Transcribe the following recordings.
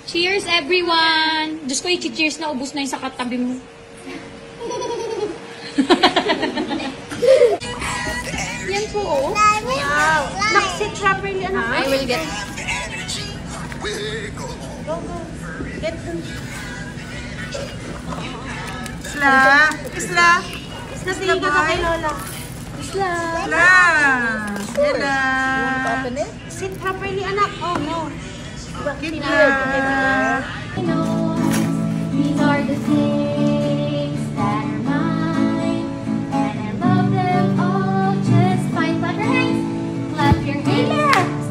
Cheers, everyone! Diyos ko, i-cheers na. Ubus na yung sa katabi mo. Yan po, oh. Wow. Nak-sit properly. Ano? I will get... Go, go. Get them. Isla! Isla! Isla, sige ka kay Lola. Isla! Isla! Isla! Sit properly, anak. Oh, no. Isla! I know these are the things that are mine, and I love them all just fine. Clap your hands, clap your hands,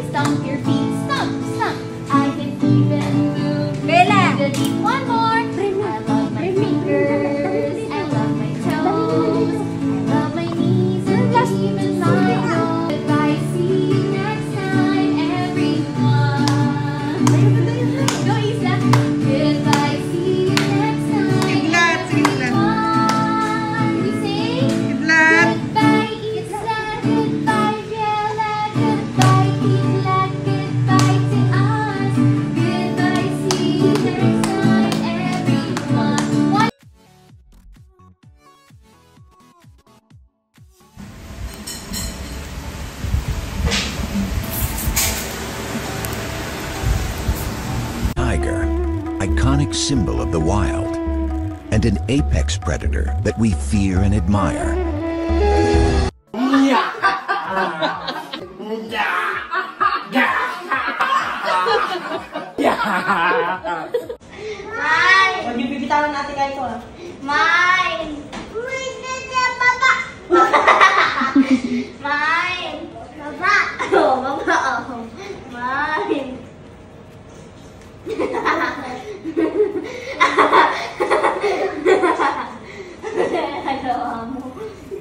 stomp your feet, stomp, stomp. I can even move the beat one more. I love my fingers, I love my toes, I love my knees and even my nose. Goodbye, see you next time, everyone. Go, Isla. Goodbye, see you next time. Kidlat, kidlat. We sing. Kidlat. Goodbye, Isla. Goodbye, Bella. Goodbye, Isla. Goodbye to us. Goodbye, see you next time, everyone. Tiger, iconic symbol of the wild, and an apex predator that we fear and admire. Huwag niyo bibitawan natin kayo ito, ah. Mine! Baba! Mine! Baba! Oh, baba! Oh. Mine! Ano mo?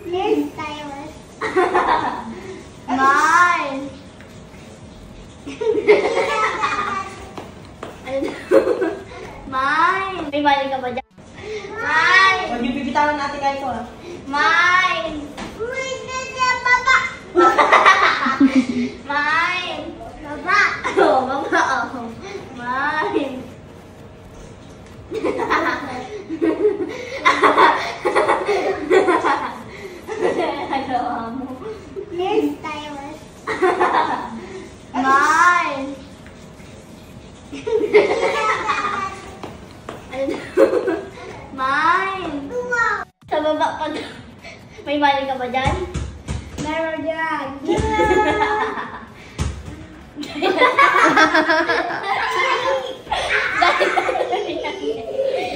Yes, Tyler. Mine! Mine! May mali ka ba dyan? Mine! Huwag niyo bibitawan natin kayo ito, ah. Mine! Baba! Mine! Baba! Oh, baba! Oh. Mine! Ano mo? Yes, Tyler. Mine! Mine! Sa baba pa daw. May mali ka ba dyan? Meron dyan.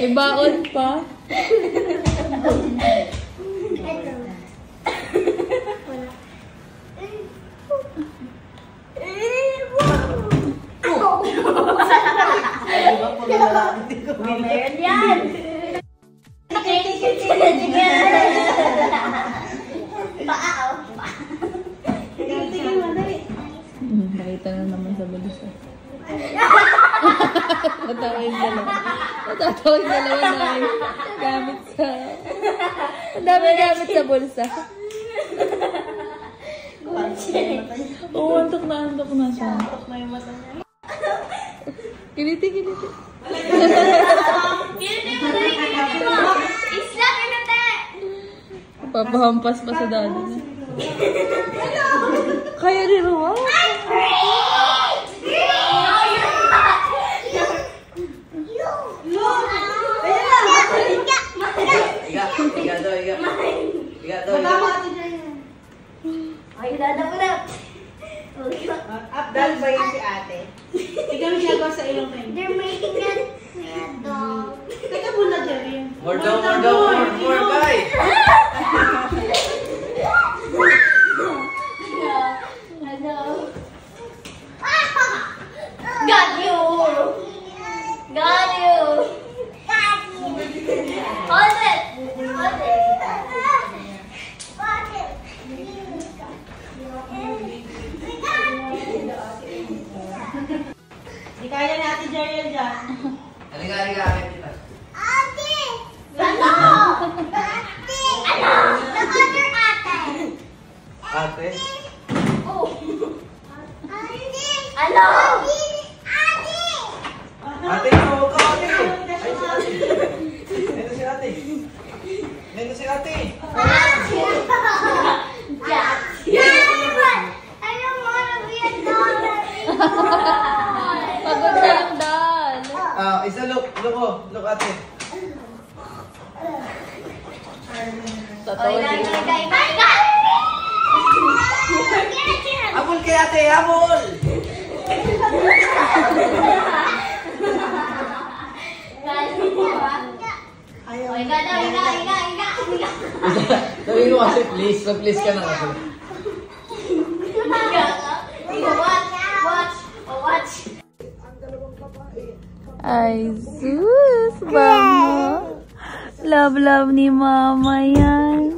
Ibaon pa. Meron yan. Paa, oh. Nakita na naman sa bulsa. Tatawin dalawa. Tatawin dalawa na gamit sa... Ang dami gamit sa bulsa. Oo, antok na siya. Tok na yung mata niya. Kiliti, kiliti. Kiniti mo! Isla, kiniti! Papahampas pa sa dado niya. Kaya ni Ruwa? Ay, dadapulap. Update ba yun si ate? Ikaw yung ginagawa sa iyong friend. They're making it dog. Teka muna, Jerry. More guys! Hello. Got you. Got you. Hold it. Hold it. Di kaya ni ate Jerry dyan. Halika, halika. Ate! Ano? Ate! Ano? The other ate. Ate? Oh. Ate! Ano? Ate! Ayun na si ate. Pagod na yung doll. Isa look ate. Totoo din. Habol kay ate, habol! Sabi ko kasi please ka na kasi. Ay, sus, mama. Love ni mama yan.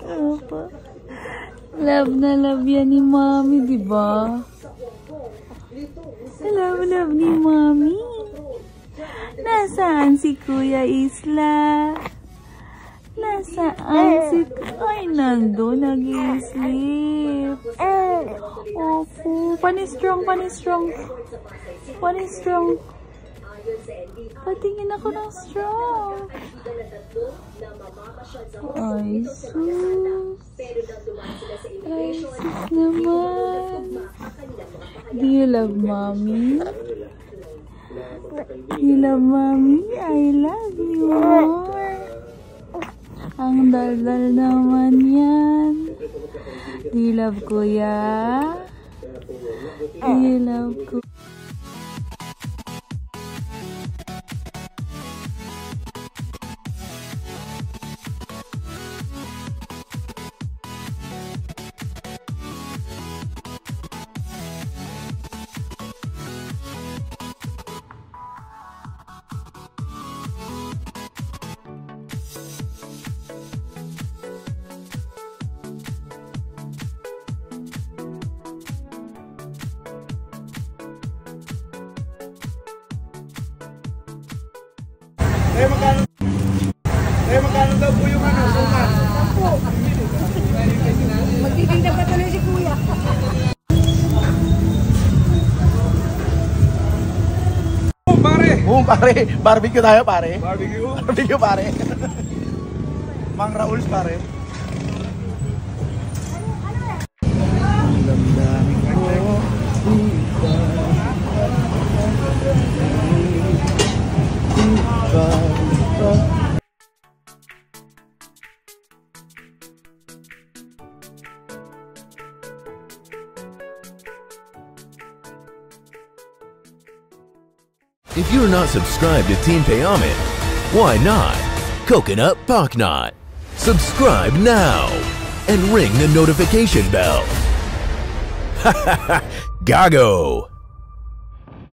Opo. Love na love yan ni mami, di ba? Love ni mami. Nasaan si Kuya Isla? Nasaan si... Ay, nandun, nag-i-sleep. Opo. Pani-strong. Patingin ako ng strong. Ay, sus. Ay, sus naman. Do you love mommy? You love mommy? I love you more. Ang daldal naman yan. Do you love kuya? Do you love kuya? Magkano daw po yung suman? Magtitinda pa tuloy si Kuya. Pare, barbecue tayo pare. Barbecue pare. Mang Raul's pare. If you're not subscribed to Team Payaman, why not? Coconut Pocknot. Subscribe now and ring the notification bell. Gago!